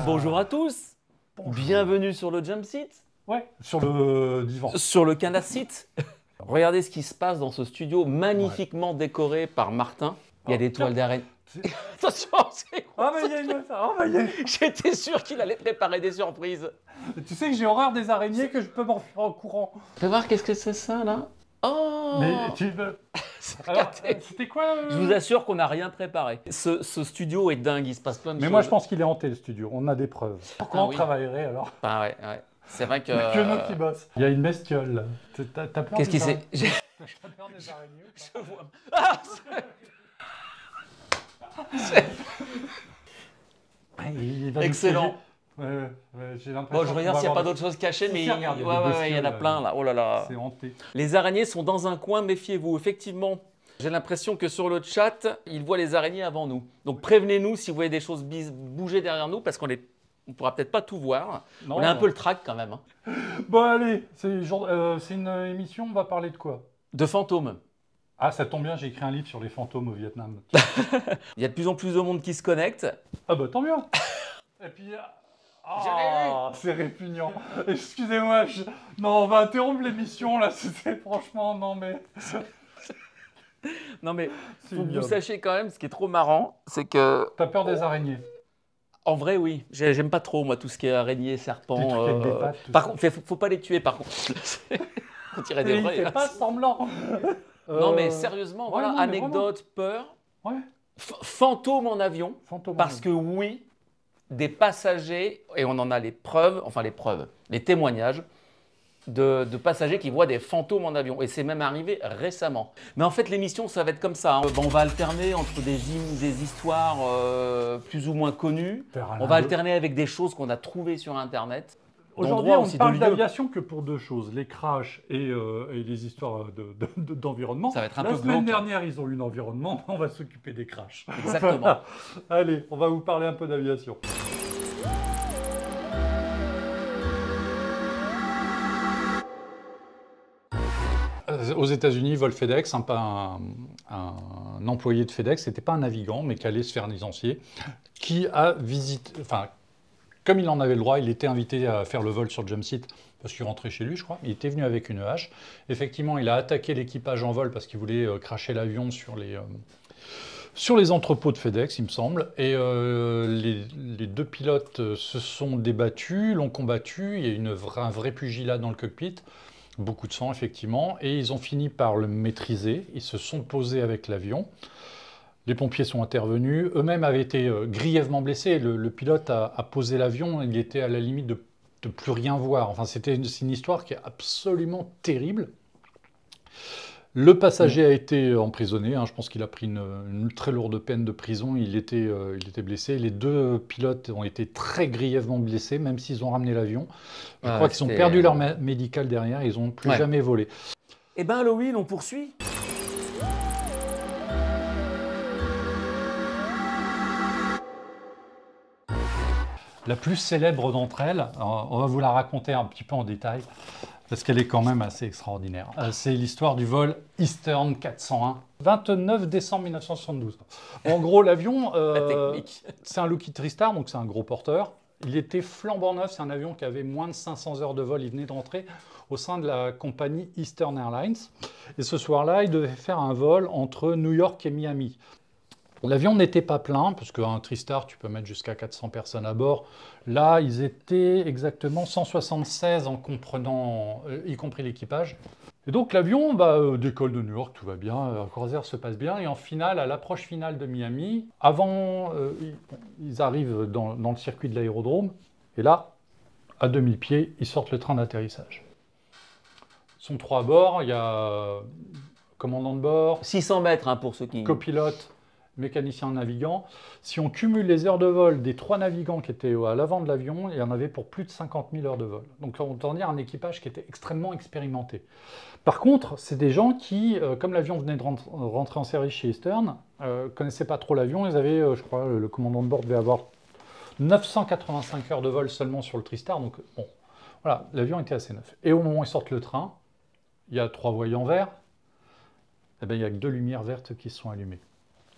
Bonjour à tous. Bonjour. Bienvenue sur le jump seat. Ouais, sur le divan. Sur le canap seat. Regardez ce qui se passe dans ce studio magnifiquement décoré par Martin. Il y a des toiles d'araignée. Attention, c'est quoi? Ah, mais il y a une... Ah, bah, il y a... J'étais sûr qu'il allait préparer des surprises. Tu sais que j'ai horreur des araignées, que je peux m'enfuir en courant. Fais voir, qu'est-ce que c'est ça, là? Oh! Mais tu... Alors, Regardez. c'était quoi Je vous assure qu'on n'a rien préparé. Ce studio est dingue, il se passe plein de choses. Mais moi, je pense qu'il est hanté, le studio. On a des preuves. Pourquoi on oui. travaillerait, alors? Ah ouais, ouais. C'est vrai que... Que nous qui bosse. Il y a une bestiole. T'as peur Qu'est-ce des qui c'est? T'as peur des araignées ou pas? Je vois... Ah, Il va nous excellent. piéger. Ouais, j'ai l'impression. Bon, je regarde s'il n'y a pas d'autres choses cachées, mais regarde, il y en a plein là. Oh là là. C'est hanté. Les araignées sont dans un coin, méfiez-vous. Effectivement, j'ai l'impression que sur le chat, ils voient les araignées avant nous. Donc prévenez-nous si vous voyez des choses bouger derrière nous, parce qu'on ne pourra peut-être pas tout voir. Non, on a un peu le trac quand même. Hein. Bon, allez, c'est une émission, on va parler de quoi? De fantômes. Ah, ça tombe bien, j'ai écrit un livre sur les fantômes au Vietnam. Il y a de plus en plus de monde qui se connecte. Ah bah tant mieux. Et puis... Ah, c'est répugnant. Excusez-moi, non, on va interrompre l'émission, là, c'était franchement... Non, mais... Non mais, C'est faut que vous ignoble. sachiez quand même, ce qui est trop marrant, c'est que... T'as peur des araignées? En vrai, oui. J'aime pas trop, moi, tout ce qui est araignées, serpents. Des trucs avec des pattes, tout Par ça. contre, faut pas les tuer, par contre. On dirait des Et il vrais. fait pas semblant. Non, mais sérieusement, ouais, voilà, non, mais anecdote, peur. Ouais, Fantôme en avion. fantôme. Parce que oui, des passagers, et on en a les preuves, les témoignages de passagers qui voient des fantômes en avion. Et c'est même arrivé récemment. Mais en fait, l'émission, ça va être comme ça. Hein. Bon, on va alterner entre des histoires plus ou moins connues. On va alterner avec des choses qu'on a trouvées sur Internet. Aujourd'hui, d'endroits on aussi, ne parle de lieux. d'aviation que pour deux choses, les crashs et les histoires d'environnement. Ça va être un La peu semaine glauque. dernière, ils ont eu l'environnement, on va s'occuper des crashs. Exactement. Voilà. Allez, on va vous parler un peu d'aviation. Aux États-Unis, vol FedEx, un employé de FedEx, c'était pas un navigant, mais qui allait se faire licencier, qui a visité, enfin, comme il en avait le droit, il était invité à faire le vol sur Jumpseat parce qu'il rentrait chez lui, je crois. Il était venu avec une hache. Effectivement, il a attaqué l'équipage en vol parce qu'il voulait crasher l'avion sur les entrepôts de FedEx, il me semble. Et les deux pilotes se sont débattus, l'ont combattu. Il y a eu un vrai pugilat dans le cockpit. Beaucoup de sang, effectivement. Et ils ont fini par le maîtriser. Ils se sont posés avec l'avion. Les pompiers sont intervenus. Eux-mêmes avaient été grièvement blessés. Le pilote a posé l'avion. Il était à la limite de plus rien voir. Enfin, c'est une histoire qui est absolument terrible. Le passager a été emprisonné. Hein. Je pense qu'il a pris une très lourde peine de prison. Il était blessé. Les deux pilotes ont été très grièvement blessés, même s'ils ont ramené l'avion. Je crois qu'ils ont perdu leur médical derrière. Ils n'ont plus jamais volé. Eh ben Halloween, on poursuit. La plus célèbre d'entre elles, on va vous la raconter un petit peu en détail, parce qu'elle est quand même assez extraordinaire. C'est l'histoire du vol Eastern 401, 29 décembre 1972. En gros, l'avion, c'est un Lockheed TriStar, donc c'est un gros porteur. Il était flambant neuf, c'est un avion qui avait moins de 500 heures de vol, il venait de rentrer au sein de la compagnie Eastern Airlines. Et ce soir-là, il devait faire un vol entre New York et Miami. L'avion n'était pas plein, parce qu'un TriStar, tu peux mettre jusqu'à 400 personnes à bord. Là, ils étaient exactement 176 en comprenant, y compris l'équipage. Et donc l'avion décolle de New York, tout va bien, la croisière se passe bien. Et en finale, à l'approche finale de Miami, ils arrivent dans le circuit de l'aérodrome. Et là, à 2000 pieds, ils sortent le train d'atterrissage. Ils sont trois à bord, il y a commandant de bord, 600 mètres hein, pour ceux qui... copilote, mécanicien navigant. Si on cumule les heures de vol des trois navigants qui étaient à l'avant de l'avion, il y en avait pour plus de 50 000 heures de vol. Donc on peut dire un équipage qui était extrêmement expérimenté. Par contre, c'est des gens qui, comme l'avion venait de rentrer en service chez Eastern, connaissaient pas trop l'avion. Ils avaient, je crois, le commandant de bord devait avoir 985 heures de vol seulement sur le TriStar. Donc bon, voilà, l'avion était assez neuf. Et au moment où ils sortent le train, il y a trois voyants verts. Eh bien, il n'y a que deux lumières vertes qui se sont allumées.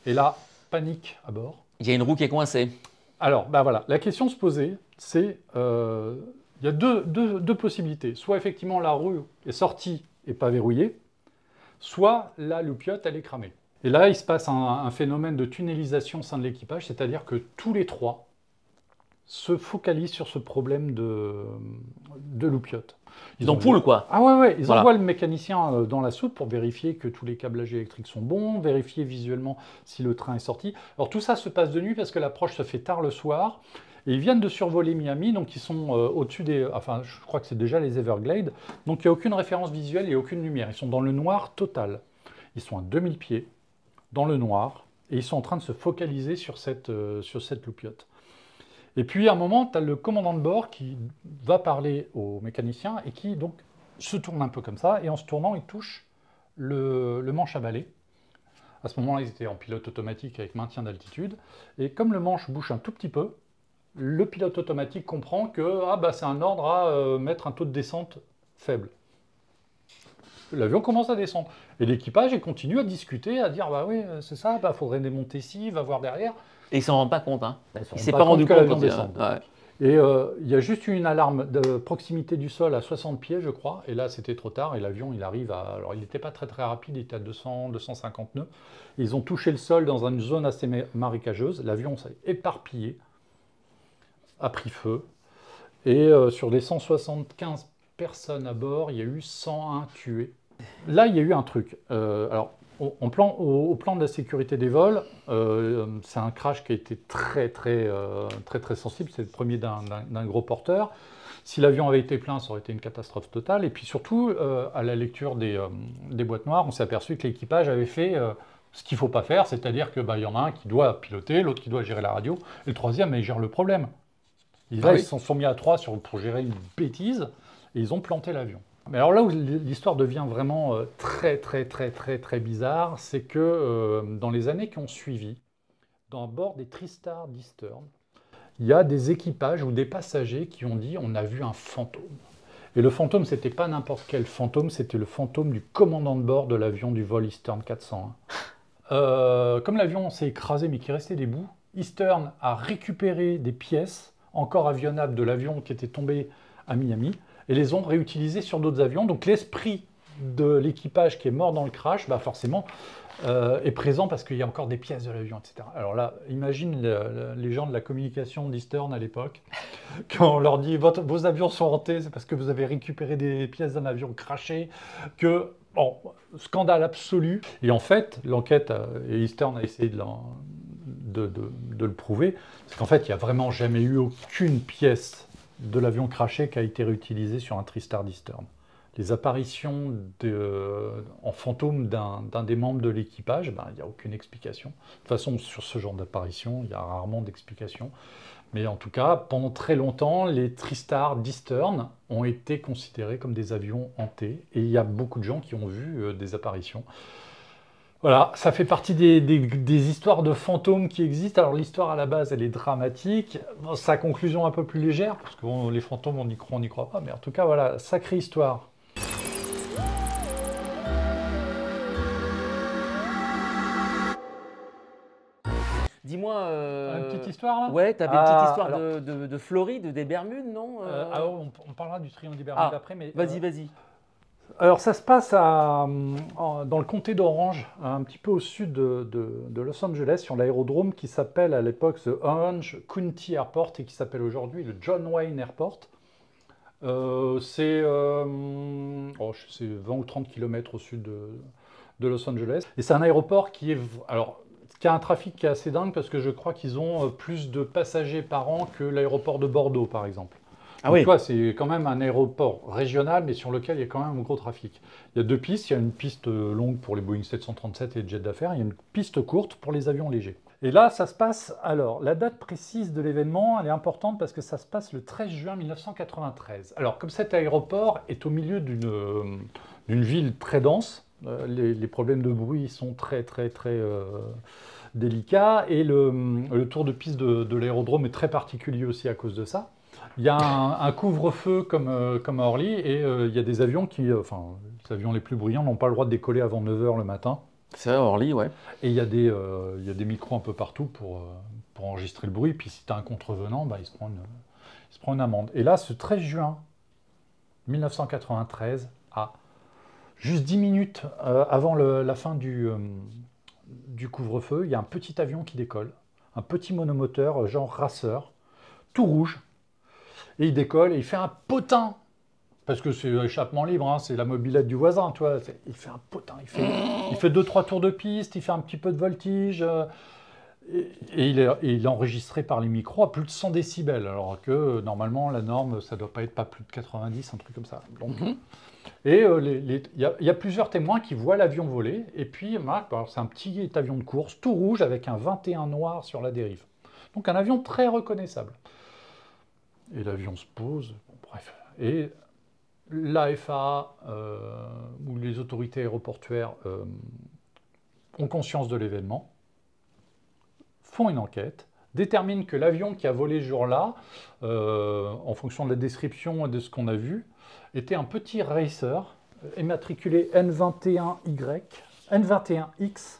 Et là, panique à bord. Il y a une roue qui est coincée. Alors, bah voilà, la question se posait, c'est, il y a deux possibilités. Soit effectivement la roue est sortie et pas verrouillée, soit la loupiote, elle est cramée. Et là, il se passe un phénomène de tunnelisation au sein de l'équipage, c'est-à-dire que tous les trois se focalisent sur ce problème de loupiote. D'ampoule, quoi. Ah ouais, ils Voilà. envoient le mécanicien dans la soute pour vérifier que tous les câblages électriques sont bons, vérifier visuellement si le train est sorti. Alors tout ça se passe de nuit parce que l'approche se fait tard le soir. Et ils viennent de survoler Miami, donc ils sont au-dessus des... Enfin, je crois que c'est déjà les Everglades. Donc il n'y a aucune référence visuelle et aucune lumière. Ils sont dans le noir total. Ils sont à 2000 pieds, dans le noir, et ils sont en train de se focaliser sur cette loupiote. Et puis à un moment, tu as le commandant de bord qui va parler au mécanicien et qui donc se tourne un peu comme ça, et en se tournant, il touche le manche à balai. À ce moment-là, ils étaient en pilote automatique avec maintien d'altitude, et comme le manche bouge un tout petit peu, le pilote automatique comprend que c'est un ordre à mettre un taux de descente faible. L'avion commence à descendre. Et l'équipage continue à discuter, à dire, bah oui, c'est ça, faudrait démonter ici, va voir derrière. Et ils s'en rendent pas compte, hein. Ils Il s'est pas rendu que compte l'avion quand descend. ouais. Et il y a juste eu une alarme de proximité du sol à 60 pieds, je crois. Et là, c'était trop tard. Et l'avion, il arrive à... Alors, il n'était pas très très rapide, il était à 200, 250 nœuds. Ils ont touché le sol dans une zone assez marécageuse. L'avion s'est éparpillé, a pris feu. Et sur les 175 personnes à bord, il y a eu 101 tués. Là, il y a eu un truc. Alors, au plan de la sécurité des vols, c'est un crash qui a été très sensible. C'est le premier d'un gros porteur. Si l'avion avait été plein, ça aurait été une catastrophe totale. Et puis surtout, à la lecture des boîtes noires, on s'est aperçu que l'équipage avait fait ce qu'il ne faut pas faire, c'est-à-dire qu'il y en a un qui doit piloter, l'autre qui doit gérer la radio, et le troisième, il gère le problème. Ils se sont mis à trois pour gérer une bêtise, et ils ont planté l'avion. Mais alors là où l'histoire devient vraiment très bizarre, c'est que dans les années qui ont suivi, à bord des TriStar d'Eastern, il y a des équipages ou des passagers qui ont dit « on a vu un fantôme ». Et le fantôme, c'était pas n'importe quel fantôme, c'était le fantôme du commandant de bord de l'avion du vol Eastern 401. Comme l'avion s'est écrasé mais qu'il restait des bouts, Eastern a récupéré des pièces encore avionnables de l'avion qui était tombé à Miami, et les ont réutilisés sur d'autres avions. Donc l'esprit de l'équipage qui est mort dans le crash, forcément, est présent parce qu'il y a encore des pièces de l'avion, etc. Alors là, imagine les gens de la communication d'Eastern à l'époque, quand on leur dit « vos avions sont hantés, c'est parce que vous avez récupéré des pièces d'un avion crashé », que, bon, scandale absolu. Et en fait, l'enquête, et Eastern a essayé de le prouver, c'est qu'en fait, il n'y a vraiment jamais eu aucune pièce de l'avion craché qui a été réutilisé sur un TriStar d'Eastern. Les apparitions en fantôme d'un des membres de l'équipage, il n'y a aucune explication. De toute façon, sur ce genre d'apparition, il y a rarement d'explication. Mais en tout cas, pendant très longtemps, les TriStar d'Eastern ont été considérés comme des avions hantés. Et il y a beaucoup de gens qui ont vu des apparitions. Voilà, ça fait partie des histoires de fantômes qui existent. Alors l'histoire à la base, elle est dramatique. Bon, sa conclusion un peu plus légère, parce que bon, les fantômes, on n'y croit pas. Mais en tout cas, voilà, sacrée histoire. Dis-moi... Une petite histoire là? Ouais, t'avais une petite histoire de Floride, des Bermudes, non on parlera du triangle des Bermudes après, mais... Vas-y. Alors ça se passe dans le comté d'Orange, un petit peu au sud de Los Angeles, sur l'aérodrome qui s'appelle à l'époque the Orange County Airport et qui s'appelle aujourd'hui le John Wayne Airport. C'est 20 ou 30 km au sud de Los Angeles. Et c'est un aéroport qui a un trafic qui est assez dingue parce que je crois qu'ils ont plus de passagers par an que l'aéroport de Bordeaux, par exemple. Ah oui. C'est quand même un aéroport régional, mais sur lequel il y a quand même un gros trafic. Il y a deux pistes. Il y a une piste longue pour les Boeing 737 et les jets d'affaires. Il y a une piste courte pour les avions légers. Et là, ça se passe... Alors, la date précise de l'événement, elle est importante parce que ça se passe le 13 juin 1993. Alors, comme cet aéroport est au milieu d'une ville très dense, les problèmes de bruit sont très délicats, et le tour de piste de l'aérodrome est très particulier aussi à cause de ça. Il y a un couvre-feu comme à Orly, et il y a des avions les avions les plus bruyants n'ont pas le droit de décoller avant 9 h le matin. C'est vrai, Orly, ouais. Et il y a des micros un peu partout pour enregistrer le bruit. Puis si tu as un contrevenant, il se prend une amende. Et là, ce 13 juin 1993, à juste 10 minutes avant la fin du couvre-feu, il y a un petit avion qui décolle, un petit monomoteur genre raceur, tout rouge, et il décolle et il fait un potin, parce que c'est échappement libre, hein, c'est la mobilette du voisin, tu vois, il fait un potin, il fait 2-3 tours de piste, il fait un petit peu de voltige, et il est enregistré par les micros à plus de 100 décibels, alors que normalement la norme, ça ne doit pas être plus de 90, un truc comme ça. Donc, et il y a plusieurs témoins qui voient l'avion voler, et puis c'est un petit avion de course, tout rouge, avec un 21 noir sur la dérive. Donc un avion très reconnaissable. Et l'avion se pose, bon, bref. Et l'AFA ou les autorités aéroportuaires ont conscience de l'événement, font une enquête, déterminent que l'avion qui a volé ce jour-là, en fonction de la description et de ce qu'on a vu, était un petit racer immatriculé N21X,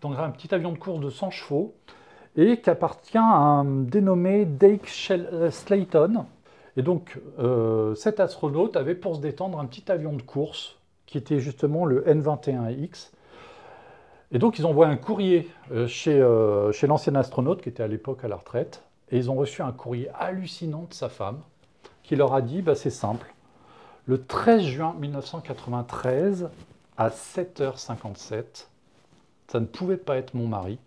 donc un petit avion de course de 100 chevaux, et qui appartient à un dénommé Dake Slayton. Et donc, cet astronaute avait pour se détendre un petit avion de course, qui était justement le N21X. Et donc, ils envoient un courrier chez l'ancien astronaute, qui était à l'époque à la retraite, et ils ont reçu un courrier hallucinant de sa femme, qui leur a dit, c'est simple, le 13 juin 1993, à 7h57, ça ne pouvait pas être mon mari,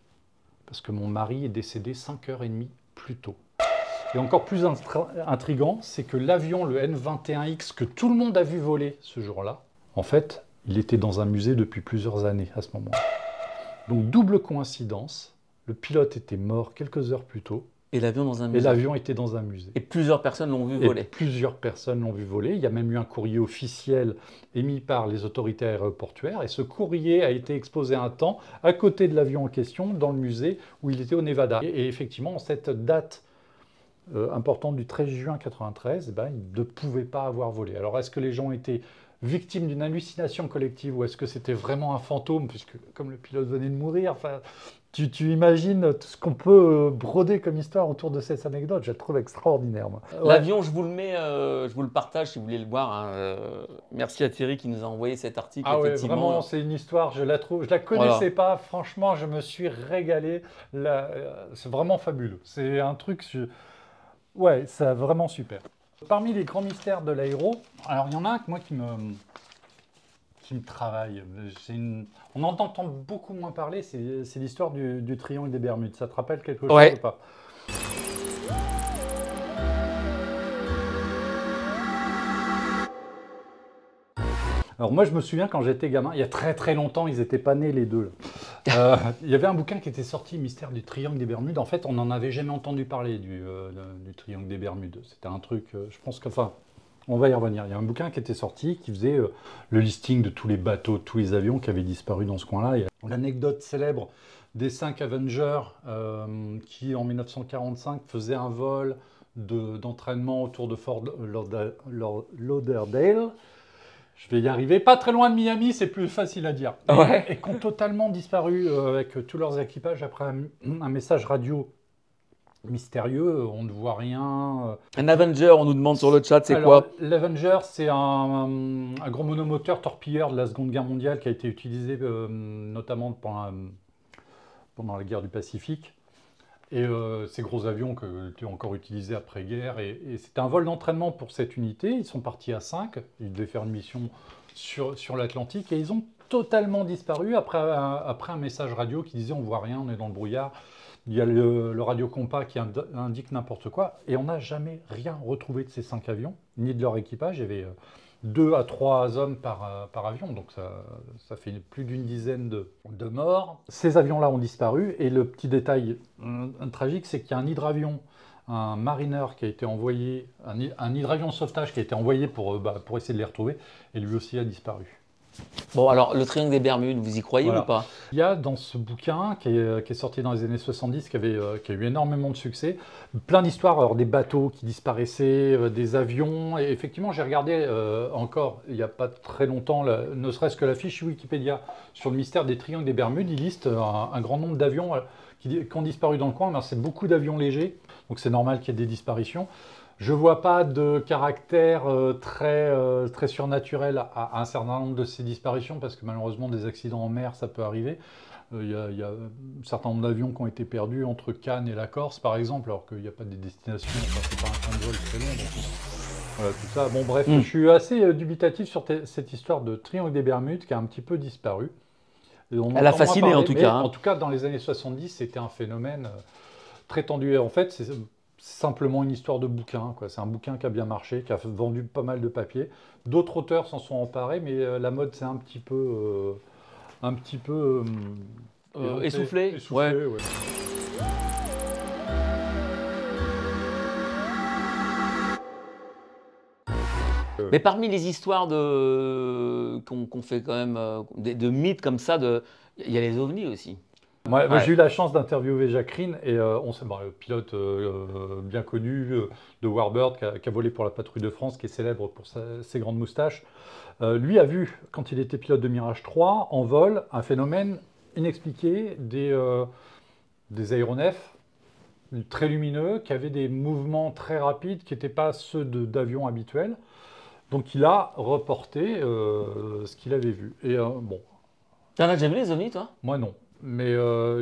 parce que mon mari est décédé 5h30 plus tôt. Et encore plus intriguant, c'est que l'avion, le N21X, que tout le monde a vu voler ce jour-là, en fait, il était dans un musée depuis plusieurs années à ce moment-là. Donc double coïncidence, le pilote était mort quelques heures plus tôt. Et l'avion dans un musée. Et l'avion était dans un musée. Et plusieurs personnes l'ont vu voler. Plusieurs personnes l'ont vu voler. Il y a même eu un courrier officiel émis par les autorités aéroportuaires. Et ce courrier a été exposé un temps à côté de l'avion en question, dans le musée où il était au Nevada. Et effectivement, cette date importante du 13 juin 1993, il ne pouvait pas avoir volé. Alors, est-ce que les gens étaient victimes d'une hallucination collective ou est-ce que c'était vraiment un fantôme, puisque comme le pilote venait de mourir, enfin, tu imagines tout ce qu'on peut broder comme histoire autour de cette anecdote. Je la trouve extraordinaire. Moi. L'avion, je vous le mets, je vous le partage si vous voulez le voir. Hein. Merci à Thierry qui nous a envoyé cet article. Ah ouais, vraiment, c'est une histoire, je la connaissais pas. Franchement, je me suis régalé. C'est vraiment fabuleux. C'est un truc, ouais, c'est vraiment super. Parmi les grands mystères de l'aéro, alors il y en a un moi qui me travaille. On en entend beaucoup moins parler, c'est l'histoire du triangle des Bermudes. Ça te rappelle quelque chose ou pas? Alors moi je me souviens quand j'étais gamin, il y a très très longtemps, ils n'étaient pas nés les deux. Il y avait un bouquin qui était sorti, Mystère du triangle des Bermudes. En fait, on n'en avait jamais entendu parler du triangle des Bermudes. C'était un truc, je pense qu'enfin, on va y revenir. Il y a un bouquin qui était sorti qui faisait le listing de tous les bateaux, tous les avions qui avaient disparu dans ce coin-là. L'anecdote célèbre des 5 Avengers qui, en 1945, faisaient un vol d'entraînement autour de Fort Lauderdale. Je vais y arriver. Pas très loin de Miami, c'est plus facile à dire. Ouais. Et qui ont totalement disparu avec tous leurs équipages après un message radio mystérieux. On ne voit rien. Un Avenger, on nous demande sur le chat, c'est quoi? L'Avenger, c'est un gros monomoteur torpilleur de la Seconde Guerre mondiale qui a été utilisé notamment pendant la guerre du Pacifique. Et ces gros avions qui étaient encore utilisés après-guerre. Et c'était un vol d'entraînement pour cette unité. Ils sont partis à 5. Ils devaient faire une mission sur l'Atlantique. Et ils ont totalement disparu après un message radio qui disait « on voit rien, on est dans le brouillard ». Il y a le radio compas qui indique n'importe quoi. Et on n'a jamais rien retrouvé de ces 5 avions, ni de leur équipage. Il y avait 2 à 3 hommes par avion, donc ça fait plus d'une dizaine de morts. Ces avions-là ont disparu, et le petit détail tragique, c'est qu'il y a un hydravion, un mariner qui a été envoyé, un hydravion de sauvetage qui a été envoyé pour essayer de les retrouver, et lui aussi a disparu. Bon, alors, le triangle des Bermudes, vous y croyez Voilà. ou pas? Il y a dans ce bouquin qui est sorti dans les années 70, qui a eu énormément de succès, plein d'histoires, alors des bateaux qui disparaissaient, des avions. Et effectivement, j'ai regardé encore, il n'y a pas très longtemps, ne serait-ce que la fiche Wikipédia sur le mystère des triangles des Bermudes. Il liste un grand nombre d'avions qui ont disparu dans le coin. C'est beaucoup d'avions légers, donc c'est normal qu'il y ait des disparitions. Je ne vois pas de caractère très surnaturel à un certain nombre de ces disparitions, parce que malheureusement, des accidents en mer, ça peut arriver. Il y a un certain nombre d'avions qui ont été perdus entre Cannes et la Corse, par exemple, alors qu'il n'y a pas des destinations, enfin, c'est pas un train de vol très long. Donc, voilà, tout ça. Bon, bref, je suis assez dubitatif sur cette histoire de triangle des Bermudes qui a un petit peu disparu. Et on Elle a entend moins fasciné, en parler, tout mais cas. Hein. en tout cas, dans les années 70, c'était un phénomène très tendu. Et en fait, c'est simplement une histoire de bouquin, quoi. C'est un bouquin qui a bien marché, qui a vendu pas mal de papiers. D'autres auteurs s'en sont emparés, mais la mode s'est un petit peu Essoufflé. ouais. Mais parmi les histoires qu'on fait quand même, de mythes comme ça, il y a les ovnis aussi. Moi, j'ai eu la chance d'interviewer Jacques Rine, et le pilote bien connu de Warbird qui a volé pour la patrouille de France, qui est célèbre pour ses grandes moustaches. Lui a vu, quand il était pilote de Mirage 3, en vol, un phénomène inexpliqué des aéronefs très lumineux, qui avaient des mouvements très rapides, qui n'étaient pas ceux d'avions habituels. Donc il a reporté ce qu'il avait vu. Et bon. T'en as déjà vu les ovnis, toi? Moi non. Mais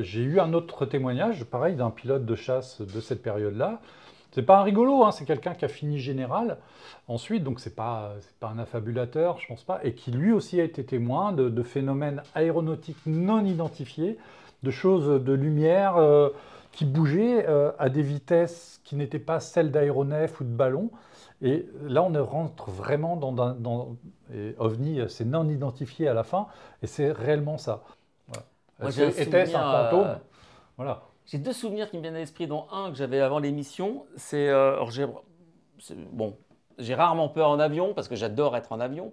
j'ai eu un autre témoignage, pareil, d'un pilote de chasse de cette période-là. C'est pas un rigolo, hein, c'est quelqu'un qui a fini général ensuite, donc c'est pas un affabulateur, je pense pas, et qui lui aussi a été témoin de phénomènes aéronautiques non identifiés, de choses de lumière qui bougeaient à des vitesses qui n'étaient pas celles d'aéronefs ou de ballons. Et là, on rentre vraiment et OVNI, c'est non identifié à la fin, et c'est réellement ça. Voilà. Était-ce un fantôme? Voilà. J'ai deux souvenirs qui me viennent à l'esprit, dont un que j'avais avant l'émission. Bon, j'ai rarement peur en avion parce que j'adore être en avion.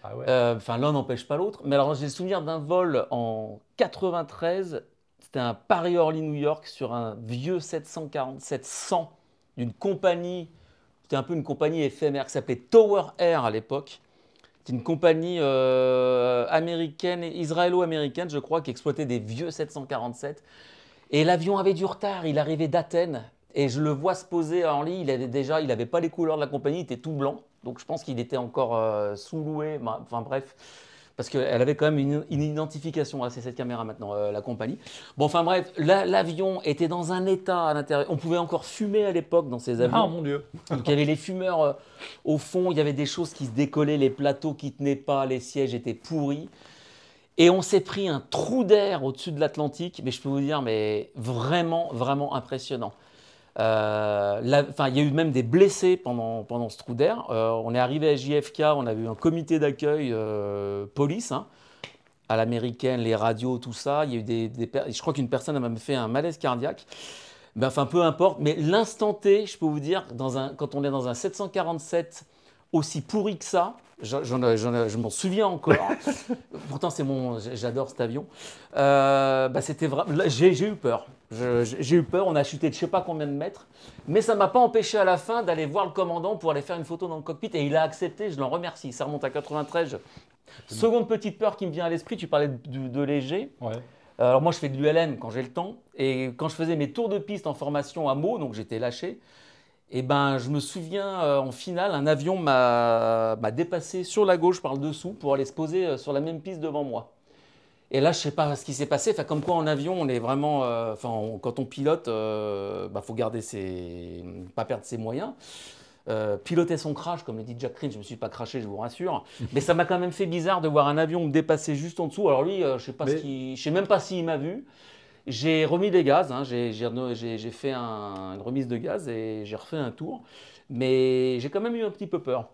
Ah ouais. Enfin, l'un n'empêche pas l'autre. Mais alors, j'ai le souvenir d'un vol en 93. C'était un Paris-Orly-New York sur un vieux 747-100 d'une compagnie. C'était un peu une compagnie éphémère qui s'appelait Tower Air à l'époque. C'est une compagnie américaine, israélo-américaine, je crois, qui exploitait des vieux 747. Et l'avion avait du retard, il arrivait d'Athènes. Et je le vois se poser en lit, il n'avait pas les couleurs de la compagnie, il était tout blanc. Donc je pense qu'il était encore sous-loué, enfin bref. Parce qu'elle avait quand même une identification, c'est cette caméra maintenant, la compagnie. Bon, enfin bref, l'avion était dans un état à l'intérieur. On pouvait encore fumer à l'époque dans ces avions. Ah mon Dieu. Donc il y avait les fumeurs au fond, il y avait des choses qui se décollaient, les plateaux qui ne tenaient pas, les sièges étaient pourris. Et on s'est pris un trou d'air au-dessus de l'Atlantique, mais je peux vous dire, mais vraiment, vraiment impressionnant. Il y a eu même des blessés pendant ce trou d'air. On est arrivé à JFK, on a eu un comité d'accueil police, hein, à l'américaine, les radios, tout ça. Il y a eu je crois qu'une personne a même fait un malaise cardiaque. Ben, enfin, peu importe. Mais l'instant T, je peux vous dire, quand on est dans un 747 aussi pourri que ça, je m'en souviens encore. Pourtant, j'adore cet avion. C'était vraiment. J'ai eu peur. J'ai eu peur. On a chuté de je sais pas combien de mètres, mais ça m'a pas empêché à la fin d'aller voir le commandant pour aller faire une photo dans le cockpit. Et il a accepté. Je l'en remercie. Ça remonte à 93. Seconde petite peur qui me vient à l'esprit. Tu parlais de léger. Ouais. Alors moi, je fais de l'ULM quand j'ai le temps. Et quand je faisais mes tours de piste en formation à Meaux, donc j'étais lâché. Et ben, je me souviens, en finale, un avion m'a dépassé sur la gauche par le dessous pour aller se poser sur la même piste devant moi. Et là, je ne sais pas ce qui s'est passé. Enfin, comme quoi, en avion, on est vraiment… quand on pilote, faut garder pas perdre ses moyens. Piloter son crash, comme le dit Jack Ryan, je ne me suis pas crashé, je vous rassure. Mais ça m'a quand même fait bizarre de voir un avion me dépasser juste en dessous. Alors lui, je ne sais même pas s'il m'a vu. J'ai remis des gaz, hein, j'ai fait une remise de gaz et j'ai refait un tour. Mais j'ai quand même eu un petit peu peur.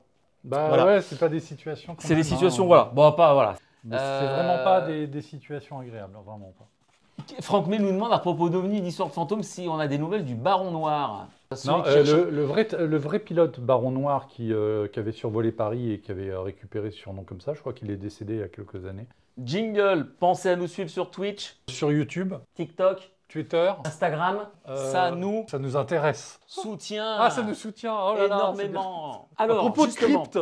Bah voilà. Ouais, c'est pas des situations. C'est des situations, voilà. Bon, pas voilà. C'est vraiment pas des situations agréables, vraiment pas. Franck May nous demande à propos d'OVNI, d'histoire de fantômes, si on a des nouvelles du Baron Noir. Celui Non, qui recherche- le vrai pilote Baron Noir qui avait survolé Paris et qui avait récupéré ce surnom comme ça, je crois qu'il est décédé il y a quelques années. Jingle, pensez à nous suivre sur Twitch, Sur YouTube, TikTok, Twitter, Instagram. Ça nous ça nous intéresse. soutient Ah, ça nous soutient. Oh là là, c'est bien. énormément. À Alors, propos de justement, crypte,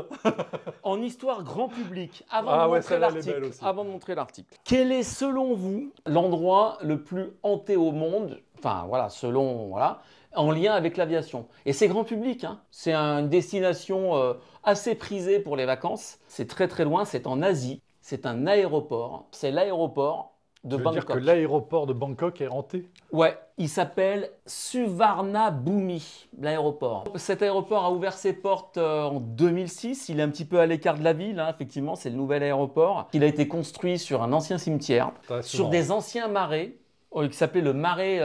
en histoire grand public, avant Ah de ouais, montrer celle-là, elle est l'article, belle aussi. avant de montrer l'article, quel est selon vous l'endroit le plus hanté au monde, enfin voilà, selon, voilà, en lien avec l'aviation? Et c'est grand public, hein. C'est une destination assez prisée pour les vacances. C'est très très loin, c'est en Asie. C'est un aéroport. C'est l'aéroport de je veux dire Bangkok. que l'aéroport de Bangkok est hanté. Ouais, il s'appelle Suvarnabhumi, l'aéroport. Cet aéroport a ouvert ses portes en 2006. Il est un petit peu à l'écart de la ville, hein, effectivement, c'est le nouvel aéroport. Il a été construit sur un ancien cimetière, sur des anciens marais, qui s'appelait le marais,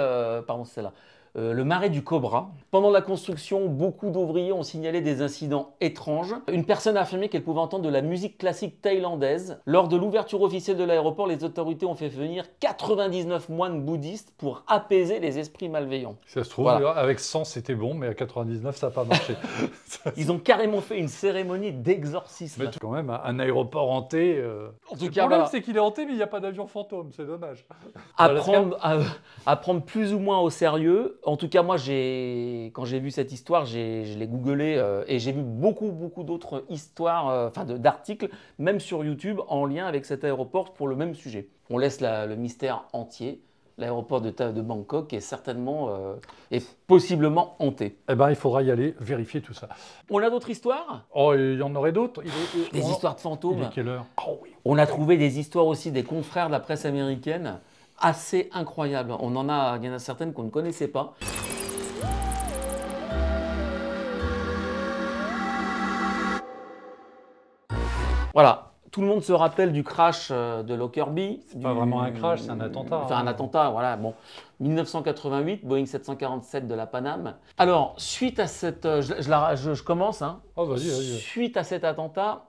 pardon, c'est là. Le marais du Cobra. Pendant la construction, beaucoup d'ouvriers ont signalé des incidents étranges. Une personne a affirmé qu'elle pouvait entendre de la musique classique thaïlandaise. Lors de l'ouverture officielle de l'aéroport, les autorités ont fait venir 99 moines bouddhistes pour apaiser les esprits malveillants. Si ça se trouve, Voilà. avec 100 c'était bon, mais à 99 ça n'a pas marché. Ils ont carrément fait une cérémonie d'exorcisme. Mais quand même, un aéroport hanté. En tout Le cas, problème, voilà. c'est qu'il est hanté, mais il n'y a pas d'avion fantôme, c'est dommage. À prendre plus ou moins au sérieux. En tout cas, moi, quand j'ai vu cette histoire, je l'ai googlé et j'ai vu beaucoup d'autres histoires, enfin d'articles, même sur YouTube, en lien avec cet aéroport pour le même sujet. On laisse le mystère entier. L'aéroport de Bangkok est certainement et possiblement hanté. Eh ben, il faudra y aller, vérifier tout ça. On a d'autres histoires? Oh, il y en aurait d'autres. Des histoires de Il fantômes. est quelle heure? Oh oui. On a trouvé des histoires aussi des confrères de la presse américaine assez incroyables. Il y en a certaines qu'on ne connaissait pas. Voilà, tout le monde se rappelle du crash de Lockerbie. C'est pas vraiment un crash, c'est un attentat. Enfin, un attentat, voilà. Bon, 1988, Boeing 747 de la Paname. Alors, suite à cette... je commence, hein. Oh, vas-y. Suite à cet attentat,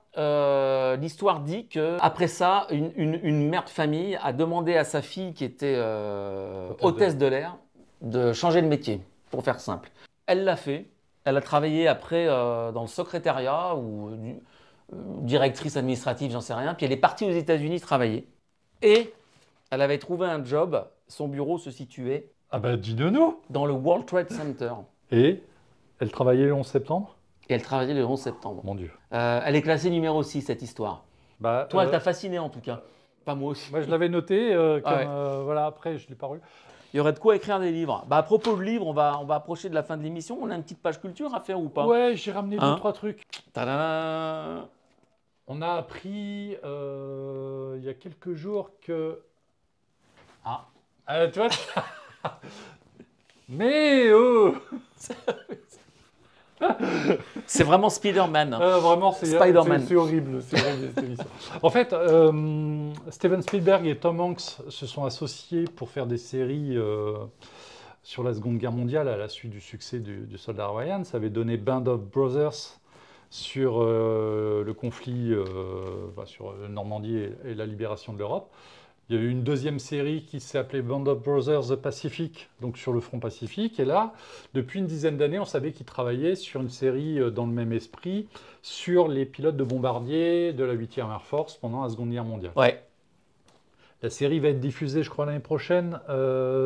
l'histoire dit que après ça, une mère de famille a demandé à sa fille qui était hôtesse de l'air de changer de métier, pour faire simple. Elle l'a fait. Elle a travaillé après dans le secrétariat ou directrice administrative, j'en sais rien. Puis elle est partie aux États-Unis travailler. Et elle avait trouvé un job. Son bureau se situait Ah bah, dis-le-nous. dans le World Trade Center. Et elle travaillait le 11 septembre? Et elle travaillait le 11 septembre. Mon Dieu. Elle est classée numéro 6, cette histoire. Bah, Toi, elle t'a fasciné en tout cas. Pas moi aussi. moi, je l'avais noté, comme, ouais. voilà, après, je ne l'ai pas lu. Il y aurait de quoi écrire des livres. Bah, à propos de livres, on va approcher de la fin de l'émission. On a une petite page culture à faire ou pas? Ouais, j'ai ramené Hein? 2-3 trucs. Tadam! On a appris il y a quelques jours que... Ah, tu vois Mais oh C'est vraiment Spider-Man. Vraiment, Spider-Man. c'est horrible, cette émission. En fait, Steven Spielberg et Tom Hanks se sont associés pour faire des séries sur la Seconde Guerre mondiale à la suite du succès du Soldat Ryan. Ça avait donné Band of Brothers sur le conflit sur Normandie et la libération de l'Europe. Il y a eu une deuxième série qui s'est appelée Band of Brothers The Pacific, donc sur le front Pacifique. Et là, depuis une dizaine d'années, on savait qu'ils travaillaient sur une série dans le même esprit, sur les pilotes de bombardiers de la 8e Air Force pendant la Seconde Guerre mondiale. Ouais. La série va être diffusée, je crois, l'année prochaine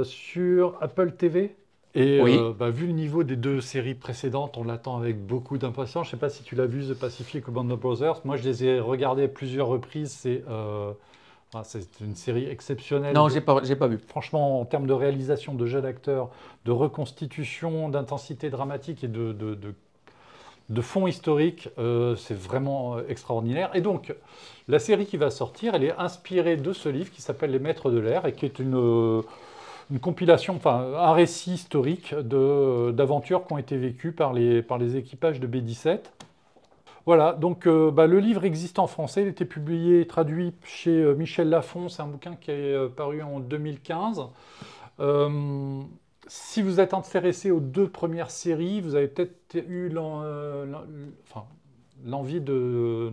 sur Apple TV. Et Oui. Vu le niveau des deux séries précédentes, on l'attend avec beaucoup d'impatience. Je ne sais pas si tu l'as vu, The Pacific ou Band of Brothers. Moi, je les ai regardés à plusieurs reprises. C'est une série exceptionnelle. Non, j'ai pas vu. Franchement, en termes de réalisation, de jeu d'acteur, de reconstitution, d'intensité dramatique et de fond historique, c'est vraiment extraordinaire. Et donc, la série qui va sortir, elle est inspirée de ce livre qui s'appelle Les Maîtres de l'air et qui est une compilation, enfin un récit historique d'aventures qui ont été vécues par les équipages de B-17. Voilà, donc le livre existe en français, il a été publié et traduit chez Michel Lafon, c'est un bouquin qui est paru en 2015. Si vous êtes intéressé aux deux premières séries, vous avez peut-être eu l'envie de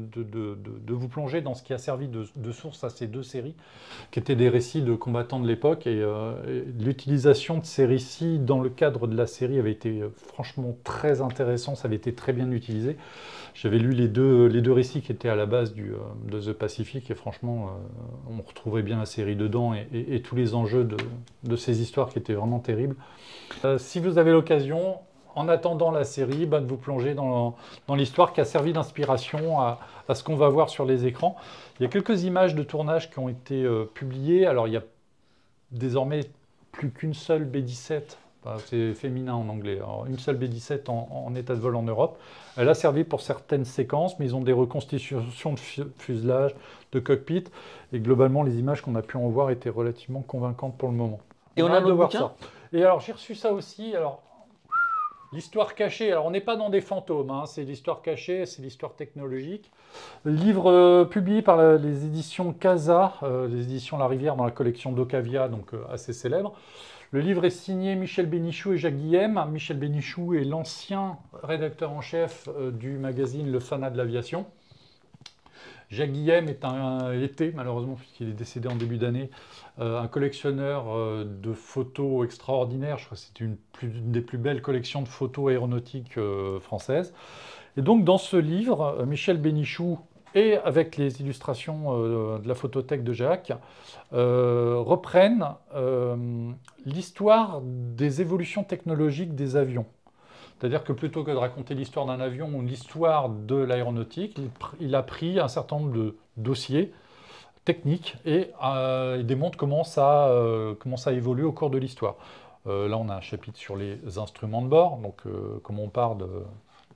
vous plonger dans ce qui a servi de source à ces deux séries, qui étaient des récits de combattants de l'époque. Et l'utilisation de ces récits dans le cadre de la série avait été franchement très intéressant, ça avait été très bien utilisé. J'avais lu les deux récits qui étaient à la base de The Pacific, et franchement, on retrouvait bien la série dedans, et tous les enjeux de ces histoires qui étaient vraiment terribles. Si vous avez l'occasion, en attendant la série, de vous plonger dans l'histoire qui a servi d'inspiration à ce qu'on va voir sur les écrans. Il y a quelques images de tournage qui ont été publiées. Alors, il y a désormais plus qu'une seule B-17, c'est féminin en anglais, alors, une seule B-17 en état de vol en Europe. Elle a servi pour certaines séquences, mais ils ont des reconstitutions de fuselage, de cockpit, et globalement, les images qu'on a pu en voir étaient relativement convaincantes pour le moment. Et on a le bouquin ça. Et alors, j'ai reçu ça aussi. Alors, l'histoire cachée, alors on n'est pas dans des fantômes, hein, c'est l'histoire cachée, c'est l'histoire technologique. Livre publié par les éditions Casa, les éditions La Rivière dans la collection d'Ocavia, donc assez célèbre. Le livre est signé Michel Bénichou et Jacques Guillem. Michel Bénichou est l'ancien rédacteur en chef du magazine Le Fanat de l'aviation. Jacques Guillem était, malheureusement, puisqu'il est décédé en début d'année, un collectionneur de photos extraordinaires. Je crois que c'est une des plus belles collections de photos aéronautiques françaises. Et donc, dans ce livre, Michel Bénichou, et avec les illustrations de la photothèque de Jacques, reprennent l'histoire des évolutions technologiques des avions. C'est-à-dire que plutôt que de raconter l'histoire d'un avion ou l'histoire de l'aéronautique, il a pris un certain nombre de dossiers techniques et il démontre comment ça évolue au cours de l'histoire. Là, on a un chapitre sur les instruments de bord, donc comment on part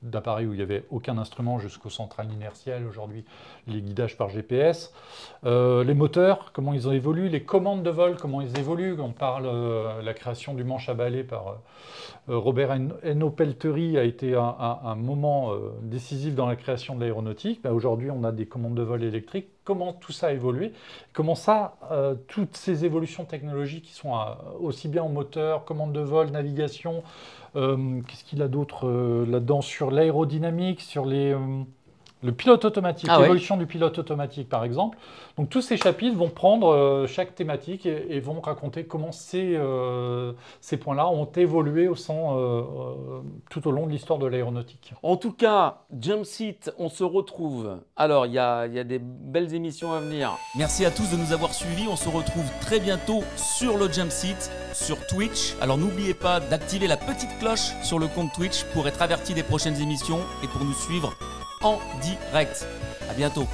d'appareils où il n'y avait aucun instrument jusqu'aux centrales inertielles, aujourd'hui les guidages par GPS, les moteurs, comment ils ont évolué, les commandes de vol, comment ils évoluent. On parle de la création du manche à balai par Robert Hainaut-Pelterie a été un moment décisif dans la création de l'aéronautique. Aujourd'hui, on a des commandes de vol électriques. Comment tout ça a évolué, comment ça, toutes ces évolutions technologiques qui sont aussi bien en moteur, commande de vol, navigation, qu'est-ce qu'il a d'autre là-dedans, sur l'aérodynamique, sur le pilote automatique, l'évolution du pilote automatique par exemple. Donc tous ces chapitres vont prendre chaque thématique et vont raconter comment ces points-là ont évolué tout au long de l'histoire de l'aéronautique. En tout cas, Jump Seat, on se retrouve. Alors, il y a des belles émissions à venir. Merci à tous de nous avoir suivis. On se retrouve très bientôt sur le Jump Seat, sur Twitch. Alors n'oubliez pas d'activer la petite cloche sur le compte Twitch pour être averti des prochaines émissions et pour nous suivre en direct. À bientôt.